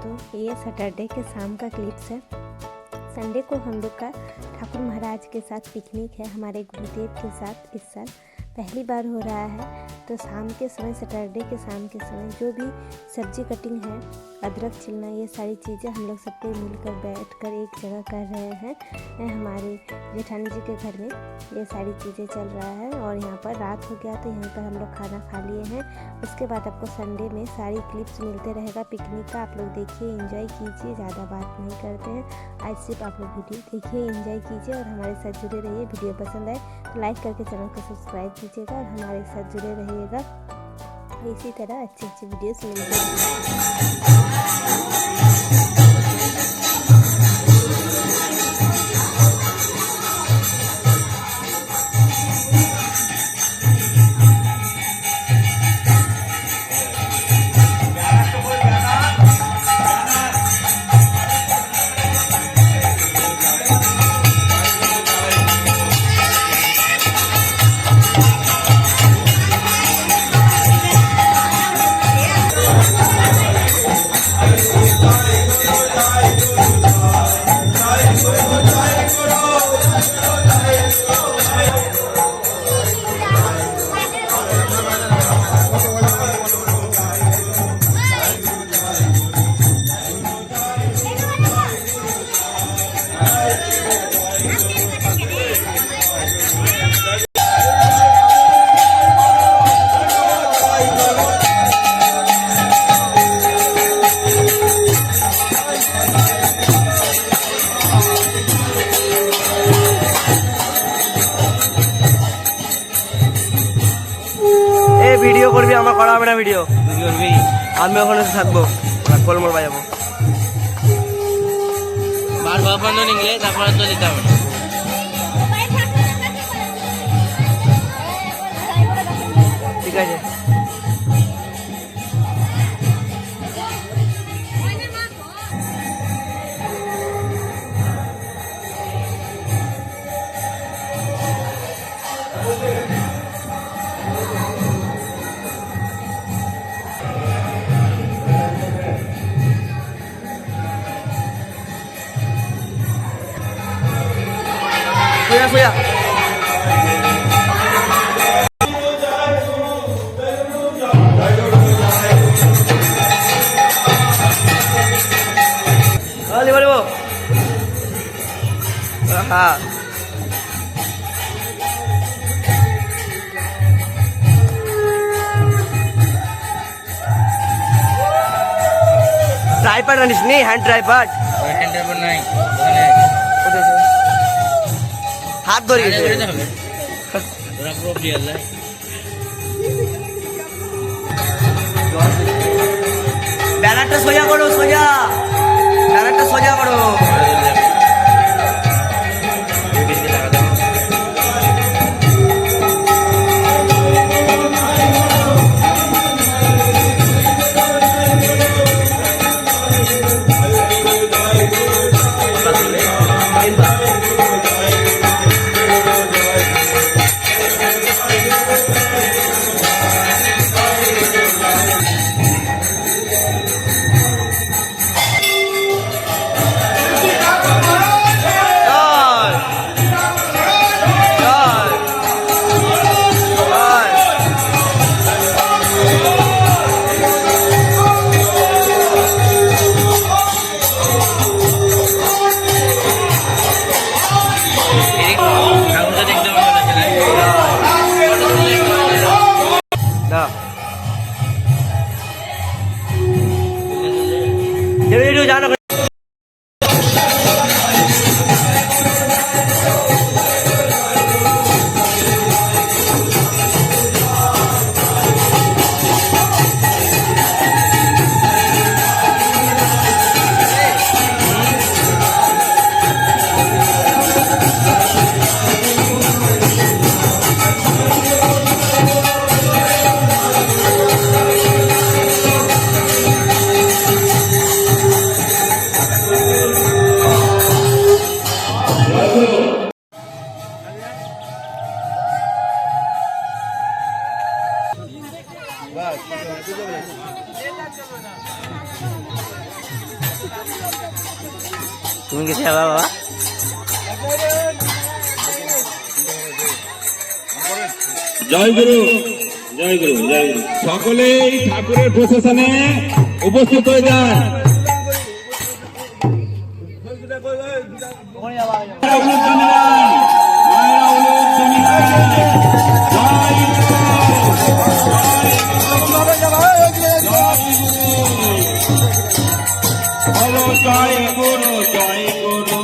दोस्तों, ये सैटरडे के शाम का क्लिप्स है। संडे को हम लोग का ठाकुर महाराज के साथ पिकनिक है, हमारे गुरुदेव के साथ। इस साल पहली बार हो रहा है। तो शाम के समय, सैटरडे के शाम के समय जो भी सब्जी कटिंग है, अदरक छिलना, ये सारी चीज़ें हम लोग सब कोई मिलकर बैठकर एक जगह कर रहे हैं। हमारे जेठानी जी के घर में ये सारी चीज़ें चल रहा है। और यहाँ पर रात हो गया तो यहाँ पर हम लोग खाना खा लिए हैं। उसके बाद आपको संडे में सारी क्लिप्स मिलते रहेगा पिकनिक का। आप लोग देखिए, एंजॉय कीजिए, ज़्यादा बात नहीं करते हैं। आज सिर्फ आप लोग वीडियो देखिए, एंजॉय कीजिए और हमारे साथ जुड़े रहिए। वीडियो पसंद आए तो लाइक करके चैनल को सब्सक्राइब कीजिएगा और हमारे साथ जुड़े रहिएगा। इसी तरह अच्छी अच्छी वीडियोस मिलते हैं। ভিডিও করবি, আমার করা হবে না ভিডিও করবি। আমি ওখানে থাকবো, কলমল বাজাবো। বারবার বন্ধ নিলে তারপরে তো দিতে হবে। ঠিক আছে। Suya. Balik. Aha. Tripod anis nih, hand tripod. Hand tripod naik. হাত ধরে ব্যানারটা সোজা করো, ব্যানারটা সোজা করো। जाना তুমি গেছে বাবা? জয় গুরু, জয় গুরু, জয় গুরু। সকলেই ঠাকুরের প্রশাসনে উপস্থিত হয়ে যান। জয় গুরু, জয় গুরু, জয় গুরু,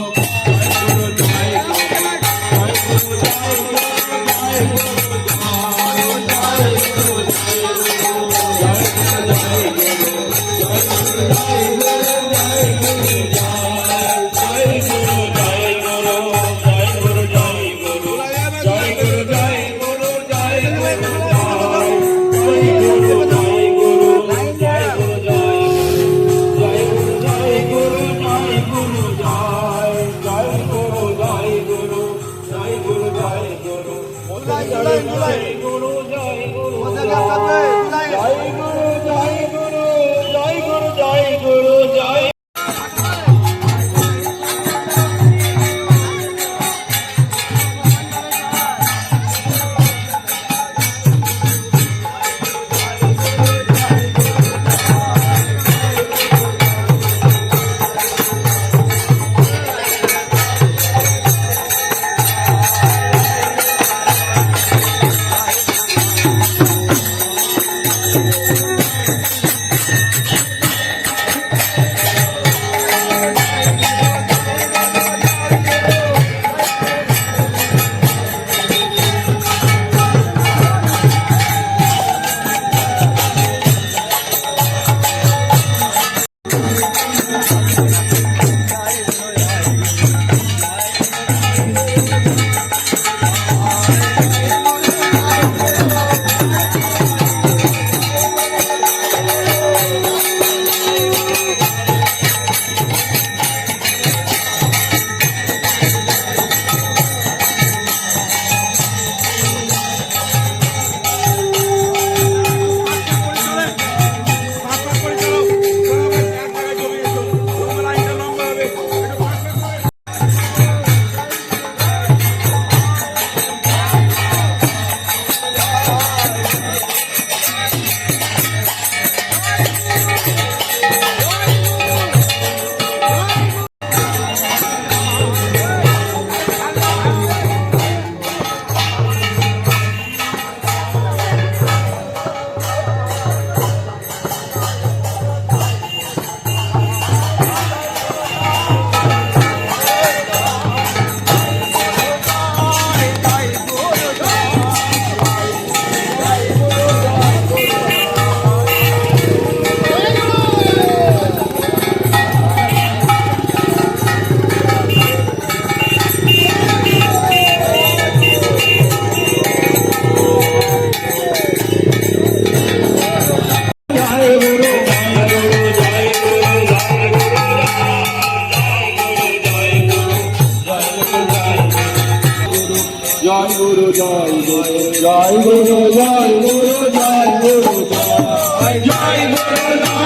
জয় গুরু, জয় গুরু, জয় গুরু, জয় গুরু, জয় জয় গুরু, জয়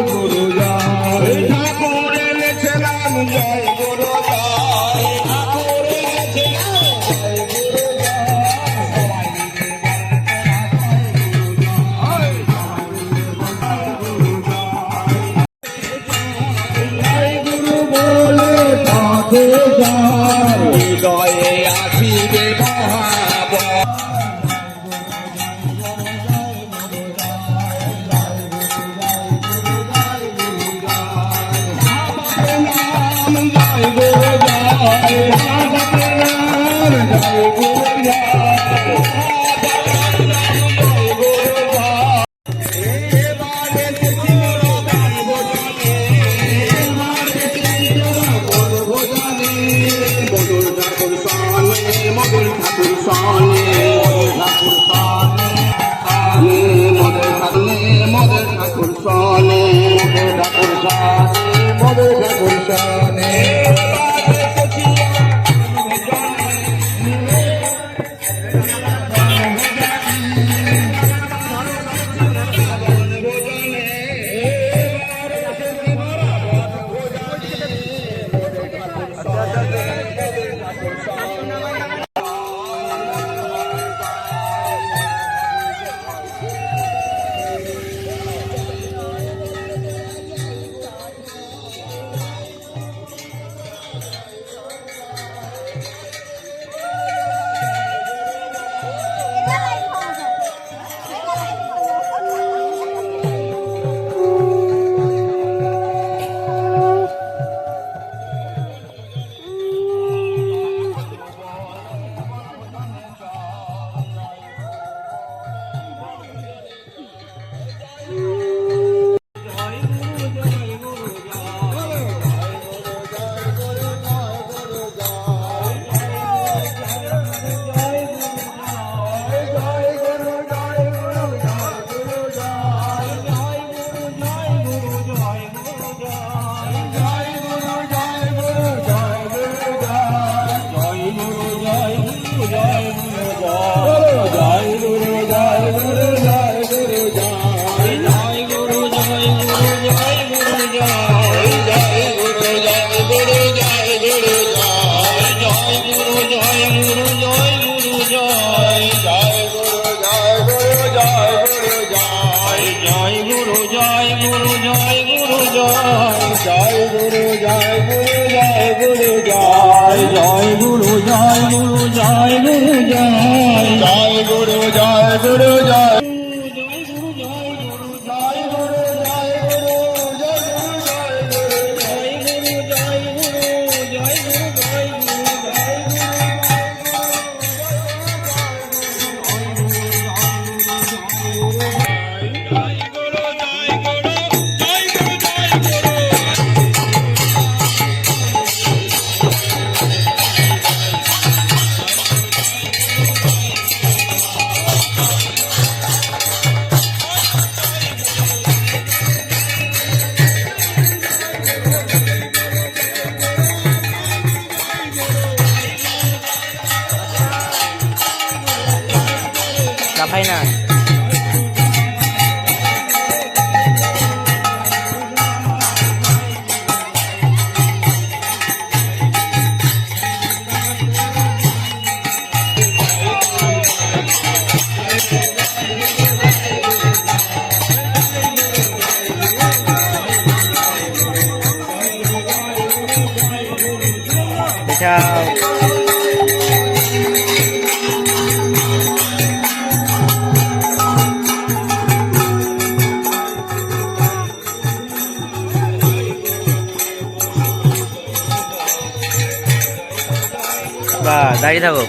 গুরু, জয় ঠাকুর এনেছিলাম, জয় গুরু, জয় ঠাকুর এনেছিলাম, জয় গুরু, হৃদয়ে আসিবে মহাবল। জয় গুরু, জয় ঠাকুর হবে ঠাকুর শানে লাফাই না বা দাঁড়িয়ে থাকো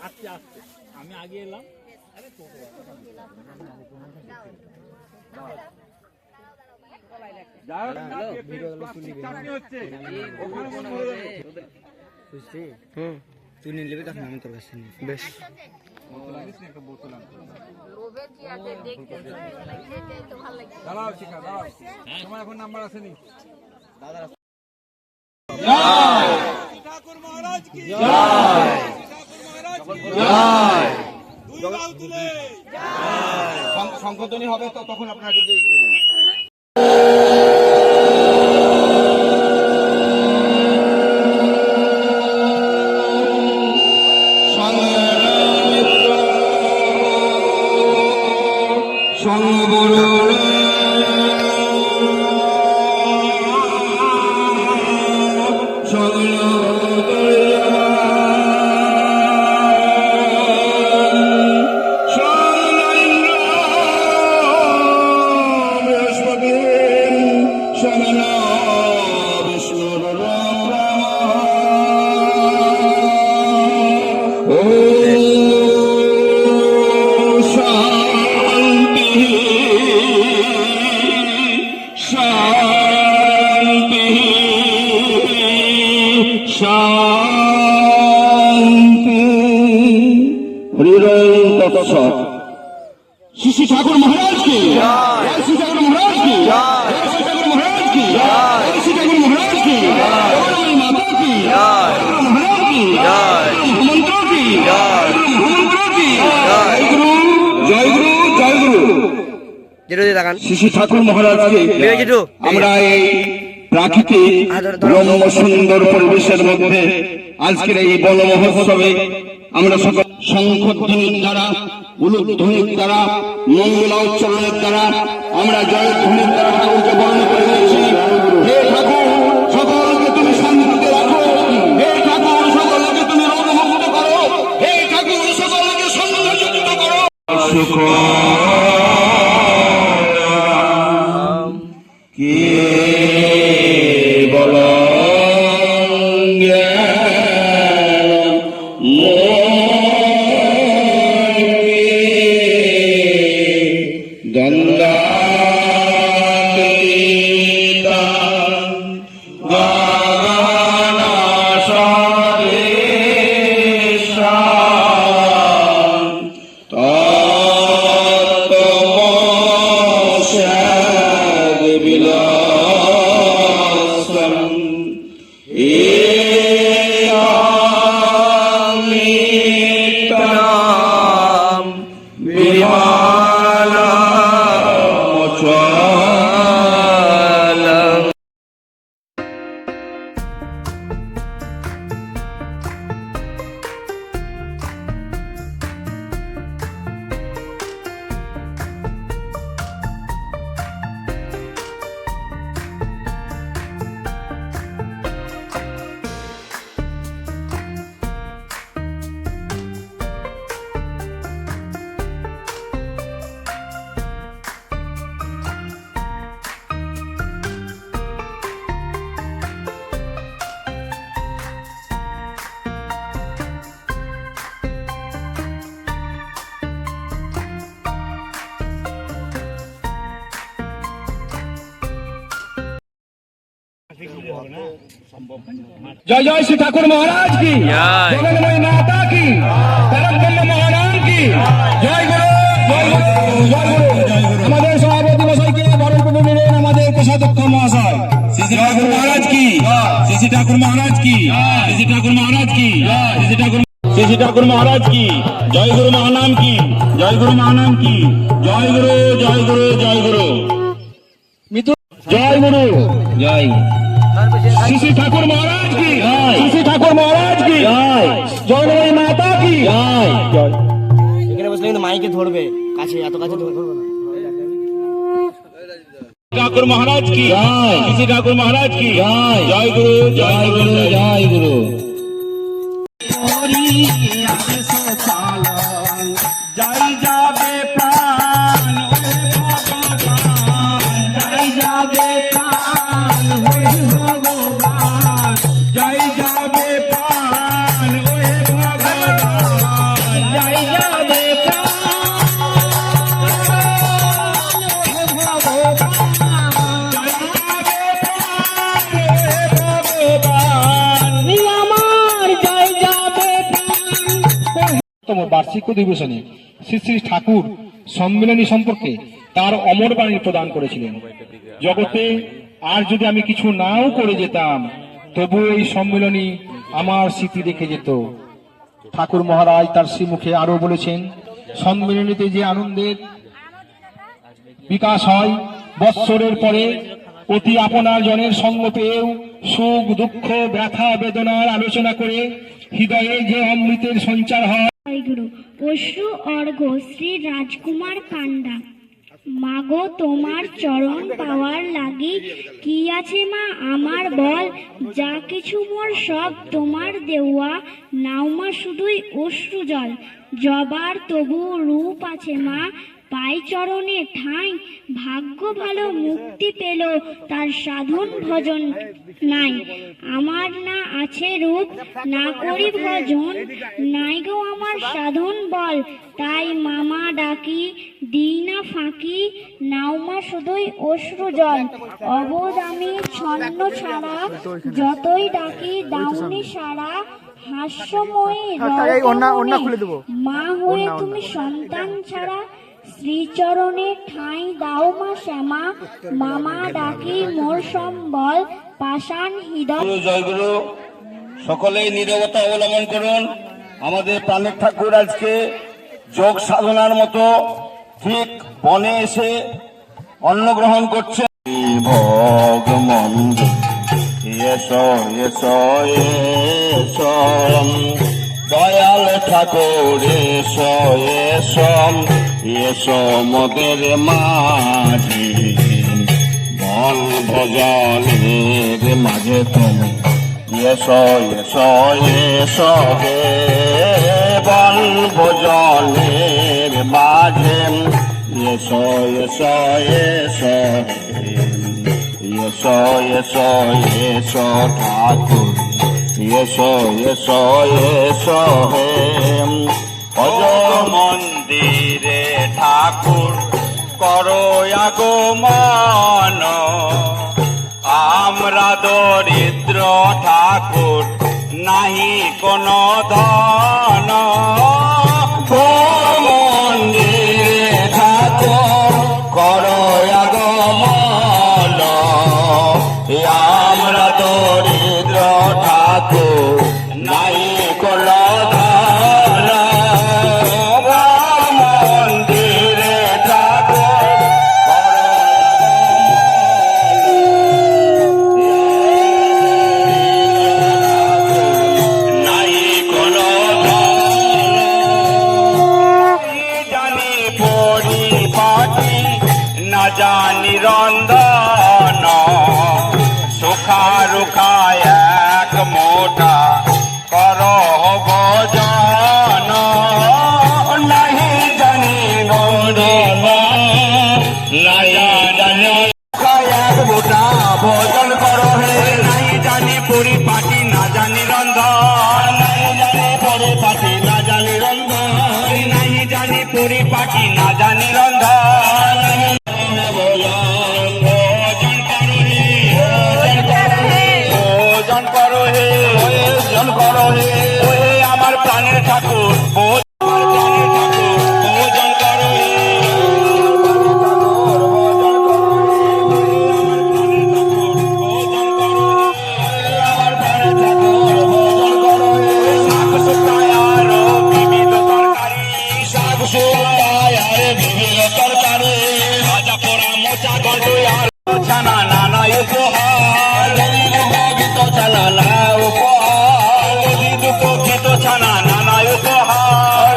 আস্তে আস্তে আমি আগে এলাম। তুই নিয়ে নেবে তখন আমি তোর কাছে নিই। বেশ দাঁড়াও শিখা দাঁড়াও, তোমার এখন নাম্বার আছে নি? ঠাকুর মহারাজ কি জয়, ঠাকুর মহারাজ কি জয়, দুই বাহু তুলে জয়। সংকোচনী হবে তো তখন আপনারা কিন্তু श्री श्री ठाकुर महाराज की श्री ठाकुर महाराज की श्री ठाकुर महाराज की श्री ठाकुर महाराज की माता की महाराज की मंत्रों की मंत्रों की जय गुरु जय गुरु जय गुरु। श्री श्री ठाकुर महाराज के আমরা এই প্রাকৃতিক রম্য সুন্দর পরিবেশের মধ্যে আজকের এই বন মহোৎসবে আমরা সকল শঙ্খধ্বনির দ্বারা উলুধ্বনির দ্বারা মঙ্গলা উচ্চারণের দ্বারা আমরা জয়ধ্বনির দ্বারা ঠাকুরকে বর্ণনা করে দিয়েছি। হে ঠাকুর সকলকে তুমি শান্তিতে রাখো, হে ঠাকুর সকলকে তুমি রোগমুক্ত করো, হে ঠাকুর সকলকে সৌন্দর্যযুক্ত করো। সুখ কে বল जय जय श्री ठाकुर महाराज की जगन्मयी माता की परब्रह्म महाराज की जय गुरु जय गुरु जय गुरु। हमारे सभापति महोदय के बरण को मिले हमारे कोषाध्यक्ष महोदय श्री ठाकुर महाराज की श्री ठाकुर महाराज की श्री ठाकुर महाराज की श्री ठाकुर श्री ठाकुर महाराज की जय गुरु महानाम की जय गुरु महानाम की जय गुरु जय गुरु जय गुरु जय गुरु जय श्री ठाकुर महाराज की श्री ठाकुर महाराज की जय माता की এখানে বসলে কিন্তু মাইকে ধরবে, কাছে এত কাছে ধরবে না। ठाकुर महाराज की श्री ठाकुर महाराज की जय गुरु जय गुरु जय गुरु। जय जावे प्राण जय जावे प्राण যাবে বার্ষিক অধিবেশনে শ্রী শ্রী ঠাকুর সম্মেলনী সম্পর্কে তার অমর বাণী প্রদান করেছিলেন। জগতে আর যদি আমি কিছু নাও করে যেতাম, তবু এই সম্মেলনী আমার স্মৃতি রেখে যেত। ঠাকুর মহারাজ তার শ্রীমুখে আরো বলেছেন, সম্মেলনীতে যে আনন্দের বিকাশ হয়, বৎসরের পরে অতি আপনার জনের সঙ্গ পেয়েও সুখ দুঃখ ব্যথা বেদনার আলোচনা করে হৃদয়ে যে অমৃতের সঞ্চার হয়। জয়গুরু অশ্রু অর্ঘ্য শ্রী রাজকুমার কান্ডা। মাগো তোমার চরণ পাওয়ার লাগি কি আছে মা আমার বল, যা কিছু মোর সব তোমার দেওয়া, নাও মা শুধুই অশ্রু জল। জবার তবু রূপ আছে মা, পাই চরণে ঠাঁই, ভাগ্য ভালো মুক্তি পেল তার সাধন ভজন নাই। আমার না আছে রূপ না করি ভজন, নাই গো আমার সাধন বল, তাই মামা ডাকি দিই না ফাঁকি, নাও মা শুধুই অশ্রু জল। অবোধ আমি ছন্ন ছাড়া, যতই ডাকি দাউনি সারা, হাস্যময়ী মা হয়ে তুমি সন্তান ছাড়া, শ্রীচরণে ঠাঁই দাও মা শ্যামা, মামা ডাকি মোর সম্বল, পাষাণ হৃদয়। জয়গুরু, সকলেই নীরবতা অবলম্বন করুন। আমাদের প্রাণের ঠাকুর আজকে যোগ সাধনার মতো ঠিক বনে এসে অন্ন গ্রহণ করছে। ভগমন্দ এসো এসো এসো দয়াল ঠাকুর এসো এসো এসো মোদের মাঝে, বল ভজনের মাঝে তুমি এসো এসো এসো হে, বল ভজনের মাঝে এসো এসো এসো এসো এসো এসো ঠাকুর এসো এসো এসো হে। অজ মন্দিরে ঠাকুর করো আগমন, আমরা দরিদ্র ঠাকুর নাহি কোন ধন। মন্দিরে ঠাকুর করো আগমন, আমরা দরিদ্র ঠাকুর নাই কোন ধন। মন্দিরে ঠাকুর নাই কোন ধন। জানি পরিপাটি না জানি রন্ধন, সুখা রুখা এক মোটা করো ভজন। নাহি জানি রন্ধন নাই জানি এক মোটা ভজন করো হে। নাই জানি পরিপাটি না জানি রন্ধন, নাই জানি পরিপাটি না জানি রন্ধন, নাই জানি পরিপাটি না জানি রন্ধন। ভোজন করো হে, ভোজন করো হে, ভোজন করো হে, ওহে আমার প্রাণের ঠাকুর, আমার প্রাণের ঠাকুর ভোজন করো হে। আমার প্রাণের ঠাকুর ভোজন করো হে। শাক শুকায় আর বিবিধ তরকারি, শাক শুকায় আর বিবিধ তরকারি, ভাজা পোড়া মোচা গল্প আর ছানা নানা উপহার, গীত ছানা নানা উপহার, গীত ছানা নানা উপহার,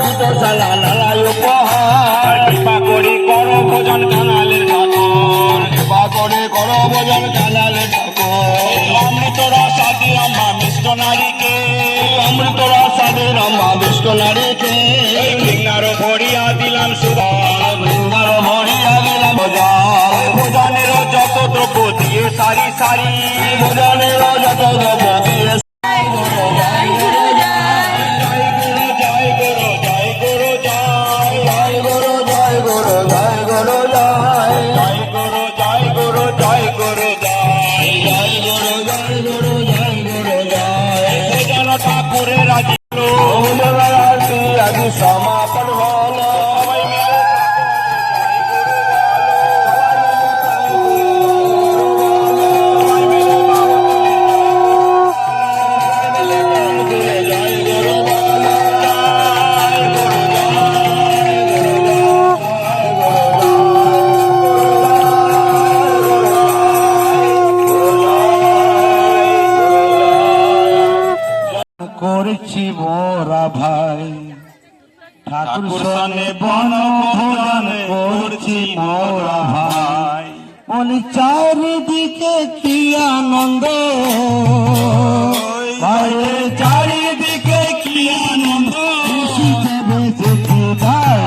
গীত ছানা নানা উপহার। কৃপা করি করো ভোজন কানালের ঠাকুর, কৃপা করে করো ভোজন কানালের ঠাকুর। অমৃত রসাদি রম্মা মিষ্ট নারীকে, অমৃত রসাদি রম্মা মিষ্ট নারীকে, ভিঙ্গারো ভরিয়া দিলাম সুধার, ভিঙ্গারো ভরিয়া দিলাম ভোজন। ভোজনের যত দ্রব্য দিয়ে সারি সারি, ভোজনের যত দ্রব্য দিয়ে জয় গুরু জয় গুরু জয় গুরু সমাপন হলো সবাই মিলে করছি মোরা ভাই ঠাকুর সনে বন ভোজন করছি মোরা ভাই বলি চারিদিকে কি আনন্দ বাইরে চারিদিকে কি আনন্দ খুশিতে বেঁচেছি ভাই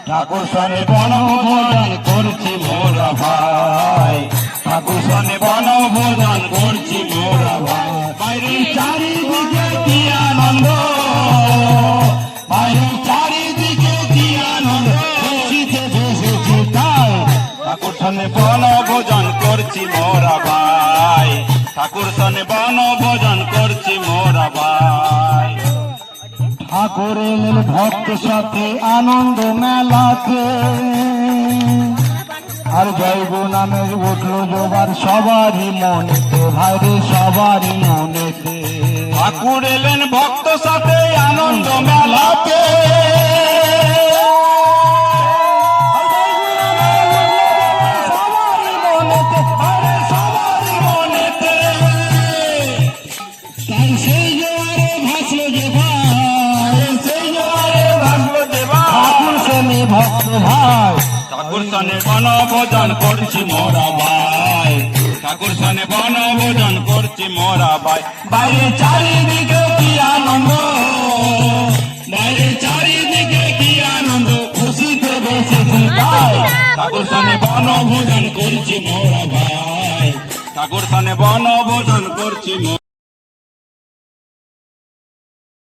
ঠাকুর সনে বন ভোজন করছি মোরা ভাই ঠাকুর সনে বন ভোজন করছি মোরা ভাই বাইরে চারিদিকে কি আনন্দ বাইরে চারিদিকে কি আনন্দ খুশিতে বেঁচেছি তাই ঠাকুর সনে বন ভোজন করছি মোরা ভাই ঠাকুর সনে বন ভোজন করছি মোরা ভাই ঠাকুর এলেন ভক্ত সাথে আনন্দ মেলাতে আর জৈব নামে উঠলো জোবার সবারই মনেতে ভাইরে সবারই মনেতে ঠাকুর এলেন ভক্ত সাথে আনন্দ মেলাতে সবারই মনেতে আরে সবারই মনেতে তাই সেই জোয়ারে ভাসলো যে ভাই সেই জোয়ারে ভাসলো যে ভাই ঠাকুর সনে ভক্ত ভাই ঠাকুর সনে বন ভোজন করছি মোরা ভাই ঠাকুর সনে বন ভোজন করছি মোরা ভাই বাইরে চারিদিকে কি আনন্দ বাইরে চারিদিকে কি আনন্দ খুশিতে বেঁচেছি তাই ঠাকুর সনে বন ভোজন করছি মোরা ভাই ঠাকুর সনে বন ভোজন করছি